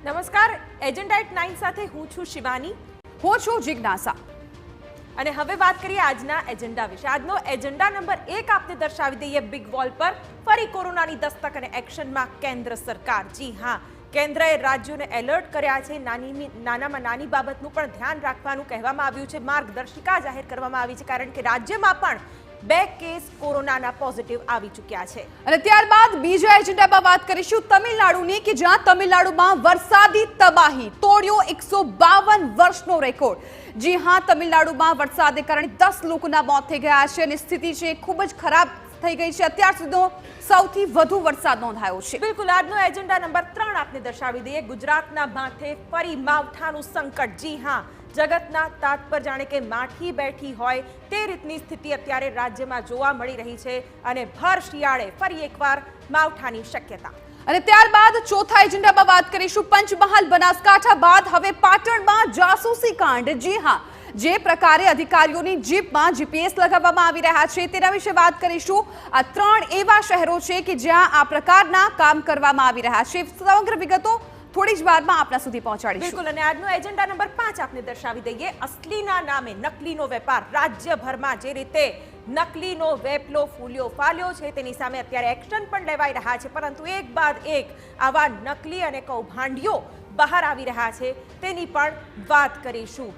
નમસ્કાર agenda at 9 સાથે હું છું શિવાની હું છું જિજ્ઞાસા અને હવે વાત કરીએ આજના એજન્ડા વિશે। આજનો એજન્ડા નંબર 1 આપને દર્શાવી દઈએ બિગ વોલ પર ફરી કોરોનાની દસ્તક અને એક્શનમાં કેન્દ્ર સરકાર। જી હા, કેન્દ્રએ રાજ્યોને એલર્ટ કર્યા છે। નાનામાં નાની બાબતનું પણ ધ્યાન રાખવાનું કહેવામાં આવ્યું છે। માર્ગદર્શિકા જાહેર કરવામાં આવી છે કારણ કે રાજ્યમાં પણ 2 કેસ કોરોનાના પોઝિટિવ આવી ચૂક્યા છે। અને ત્યારબાદ બીજા એજન્ડામાં વાત કરીશું તમિલનાડુની કે જ્યાં તમિલનાડુમાં વરસાદી તબાહી તોડ્યો 152 વર્ષનો રેકોર્ડ। જી હા, તમિલનાડુમાં વરસાદને કારણે 10 લોકોના મોત થઈ ગયા છે અને સ્થિતિ છે ખૂબ જ ખરાબ થઈ ગઈ છે। અત્યાર સુધીનો સૌથી વધુ વરસાદ નોંધાયો છે। બિલકુલ, આજનો એજન્ડા નંબર 3 આપને દર્શાવી દઈએ ગુજરાતના માથે ફરી માવઠાનું સંકટ। જી હા, જગતના તાત પર જાણે કે માઠી બેઠી હોય તે રીતની સ્થિતિ અત્યારે રાજ્યમાં જોવા મળી રહી છે અને ભર શિયાળે ફરી એકવાર માવઠાની શક્યતા। અને ત્યારબાદ ચોથા એજન્ડામાં વાત કરીશું પંચમહાલ બનાસકાંઠા બાદ હવે પાટણમાં જાસૂસી કાંડ। જી હા, જે પ્રકારે અધિકારીઓની જીપમાં જીપીએસ લગાવવામાં આવી રહ્યા છે તેના વિશે વાત કરીશું। આ 3 એવા શહેરો છે કે જ્યાં આ પ્રકારના કામ કરવામાં આવી રહ્યા છે। સમગ્ર વિગતો થોડી જ વારમાં આપના સુધી પહોંચાડીશું। બિલકુલ, અને આજનો એજન્ડા નંબર 5 આપને દર્શાવી દઈએ અસલીના નામે નકલીનો વેપાર। રાજ્યભરમાં જે રીતે નકલીનો વેપલો ફૂલ્યો ફાલ્યો છે તેની સામે અત્યારે એક્શન પણ લેવાઈ રહ્યા છે, પરંતુ એક બાદ એક આવા નકલી અને કૌભાંડીઓ બહાર આવી રહ્યા છે તેની પણ વાત કરીશું।